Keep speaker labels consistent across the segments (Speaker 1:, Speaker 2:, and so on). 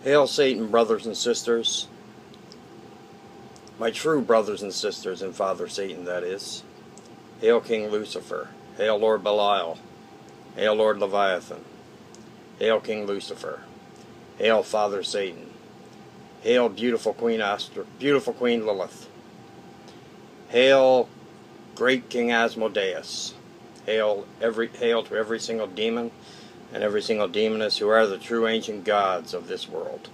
Speaker 1: Hail Satan, brothers and sisters. My true brothers and sisters in Father Satan, that is. Hail King Lucifer. Hail Lord Belial. Hail Lord Leviathan. Hail King Lucifer. Hail Father Satan. Hail beautiful Queen beautiful Queen Lilith. Hail great King Asmodeus. Hail to every single demon and every single demoness who are the true ancient gods of this world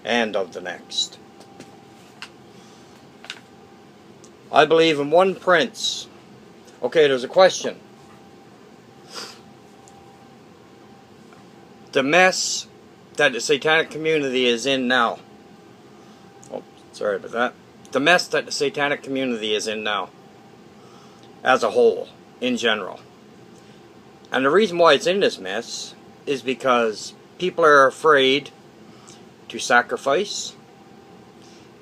Speaker 1: and of the next. I believe in one prince. Okay, there's a question. The mess that the satanic community is in now. Oh, sorry about that. The mess that the satanic community is in now. As a whole, in general. And the reason why it's in this mess is because people are afraid to sacrifice.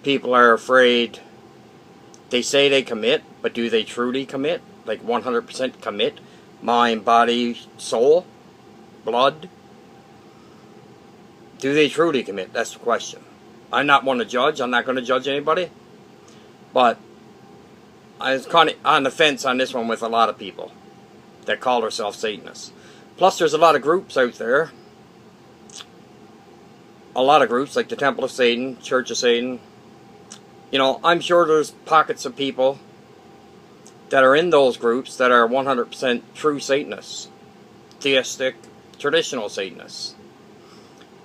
Speaker 1: People are afraid. They say they commit, but do they truly commit? Like 100% commit? Mind, body, soul, blood? Do they truly commit? That's the question. I'm not one to judge. I'm not going to judge anybody. But I was kind of on the fence on this one with a lot of people that call themselves Satanists. Plus, there's a lot of groups out there. A lot of groups, like the Temple of Satan, Church of Satan. You know, I'm sure there's pockets of people that are in those groups that are 100% true Satanists. Theistic, traditional Satanists.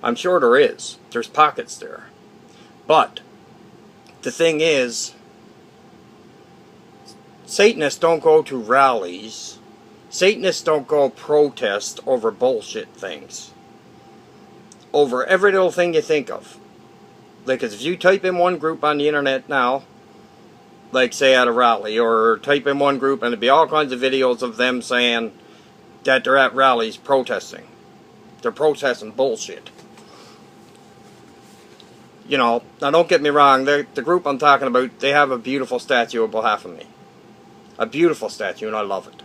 Speaker 1: I'm sure there is. There's pockets there. But the thing is, Satanists don't go to rallies. Satanists don't go protest over bullshit things. Over every little thing you think of. Like, if you type in one group on the internet now, like say at a rally, or type in one group and there'll be all kinds of videos of them saying that they're at rallies protesting. They're protesting bullshit. You know, now don't get me wrong, the group I'm talking about, they have a beautiful statue of Baphomet. A beautiful statue, and I love it.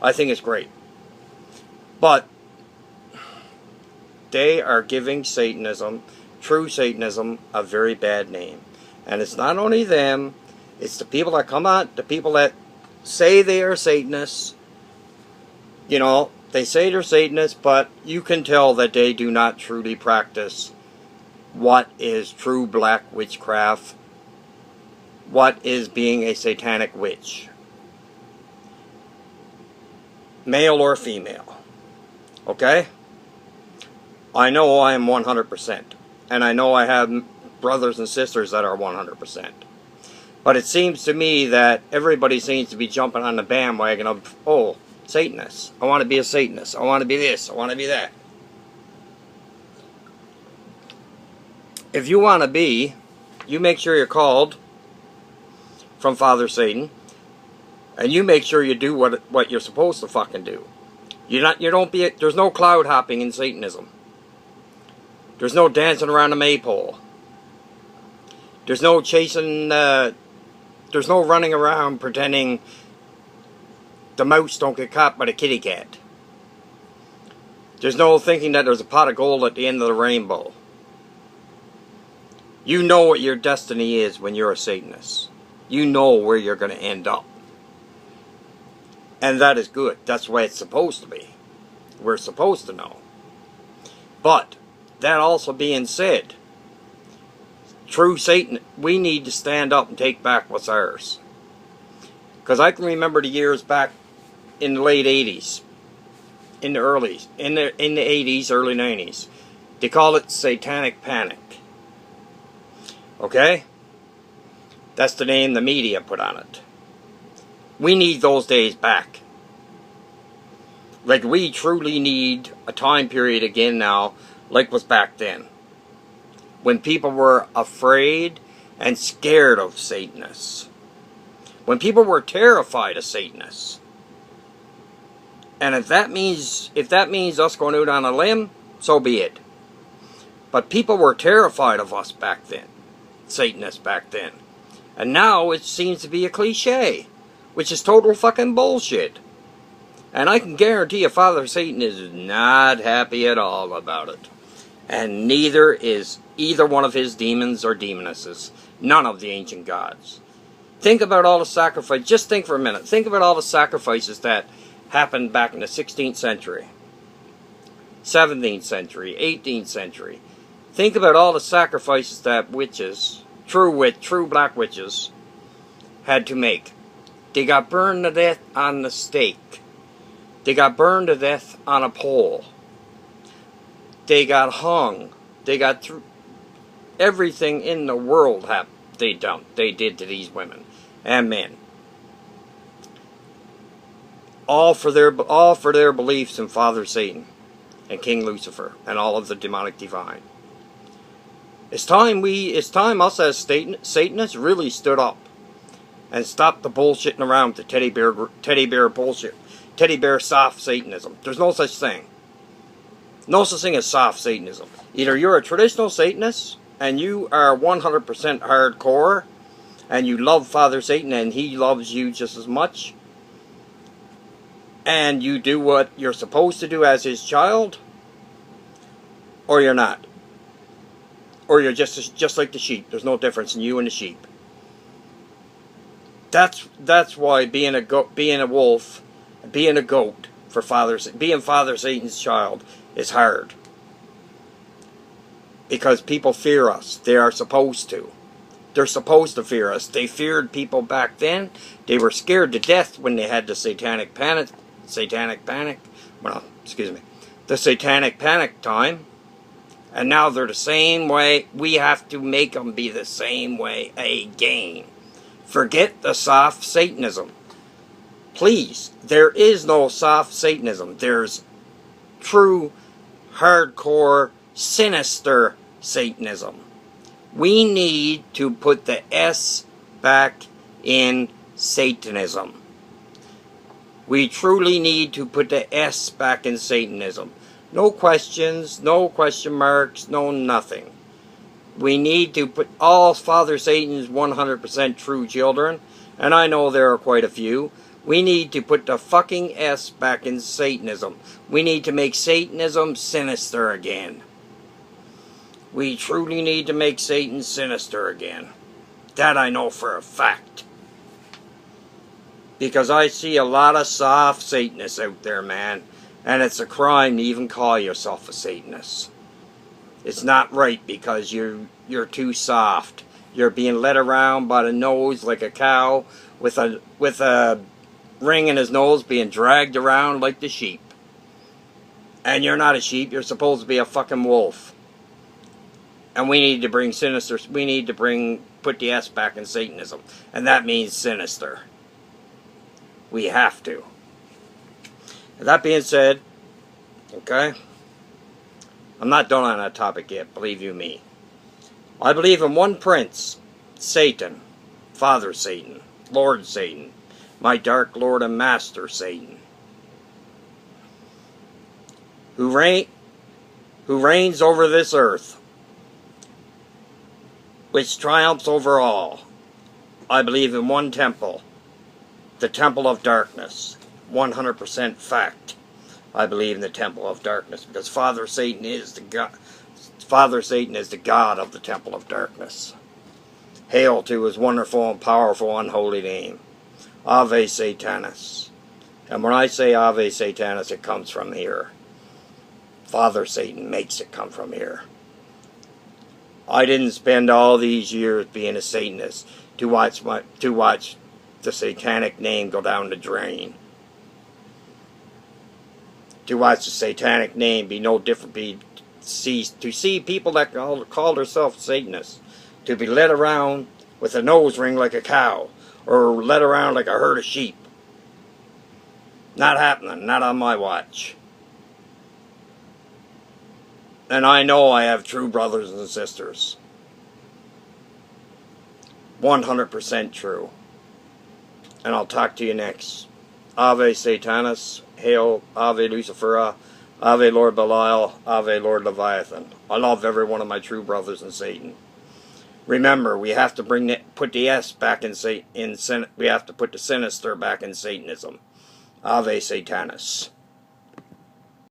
Speaker 1: I think it's great. But they are giving Satanism, true Satanism, a very bad name. And it's not only them, it's the people that come out, the people that say they are Satanists. You know, they say they're Satanists, but you can tell that they do not truly practice what is true black witchcraft, what is being a satanic witch. Male or female. Okay? I know I am 100%. And I know I have brothers and sisters that are 100%. But it seems to me that everybody seems to be jumping on the bandwagon of, oh, Satanists. I want to be a Satanist. I want to be this. I want to be that. If you want to be, you make sure you're called from Father Satan, and you make sure you do what you're supposed to fucking do. There's no cloud hopping in Satanism. There's no dancing around a maypole. There's no chasing, there's no running around pretending the mouse don't get caught by the kitty cat. There's no thinking that there's a pot of gold at the end of the rainbow. You know what your destiny is when you're a Satanist. You know where you're going to end up. And that is good. That's the way it's supposed to be. We're supposed to know. But, that also being said, true Satan, we need to stand up and take back what's ours. Because I can remember the years back in the late 80s. In the 80s, early 90s. They call it satanic panic. Okay? That's the name the media put on it. We need those days back. Like, we truly need a time period again now, like was back then. When people were afraid and scared of Satanists. When people were terrified of Satanists. And if that means us going out on a limb, so be it. But people were terrified of us back then. Satanists back then. And now it seems to be a cliche, which is total fucking bullshit. And I can guarantee you Father Satan is not happy at all about it. And neither is either one of his demons or demonesses. None of the ancient gods. Think about all the sacrifices. Just think for a minute. Think about all the sacrifices that happened back in the 16th century, 17th century, 18th century. Think about all the sacrifices that witches, true black witches, had to make. They got burned to death on the stake. They got burned to death on a pole. They got hung. They got everything in the world they did to these women and men. All for their beliefs in Father Satan and King Lucifer and all of the demonic divine. It's time us as Satanists really stood up and stopped the bullshitting around the teddy bear bullshit, teddy bear soft Satanism. There's no such thing. No such thing as soft Satanism. Either you're a traditional Satanist and you are 100% hardcore and you love Father Satan and he loves you just as much, and you do what you're supposed to do as his child, or you're not. Or you're just like the sheep. There's no difference in you and the sheep. That's why being a wolf, being a goat being Father Satan's child is hard. Because people fear us. They are supposed to. They're supposed to fear us. They feared people back then. They were scared to death when they had the satanic panic. The satanic panic time. And now they're the same way. We have to make them be the same way again. Forget the soft Satanism. Please, there is no soft Satanism. There's true, hardcore, sinister Satanism. We need to put the S back in Satanism. We truly need to put the S back in Satanism. No questions, no question marks, no nothing. We need to put all Father Satan's 100% true children, and I know there are quite a few. We need to put the fucking S back in Satanism. We need to make Satanism sinister again. We truly need to make Satan sinister again. That I know for a fact. Because I see a lot of soft Satanists out there, man. And it's a crime to even call yourself a Satanist. It's not right because you're too soft. You're being led around by the nose like a cow with a ring in his nose, being dragged around like the sheep. And you're not a sheep. You're supposed to be a fucking wolf. And we need to bring sinister. We need to put the S back in Satanism, and that means sinister. We have to. That being said, okay, I'm not done on that topic yet, believe you me. I believe in one prince, Satan, Father Satan, Lord Satan, my dark Lord and Master Satan, who reigns over this earth, which triumphs over all. I believe in one temple, the temple of darkness. 100% fact. I believe in the temple of darkness because Father Satan is the God. Father Satan is the God of the temple of darkness. Hail to his wonderful and powerful unholy name. Ave Satanas. And when I say Ave Satanas, it comes from here. Father Satan makes it come from here. I didn't spend all these years being a Satanist to watch the satanic name go down the drain. To watch the satanic name be no different, to see people that call themselves Satanists, to be led around with a nose ring like a cow, or led around like a herd of sheep. Not happening, not on my watch. And I know I have true brothers and sisters. 100% true. And I'll talk to you next. Ave Satanas, Hail, Ave Lucifera, Ave Lord Belial, Ave Lord Leviathan. I love every one of my true brothers in Satan. Remember, we have to put the S back we have to put the sinister back in Satanism. Ave Satanas.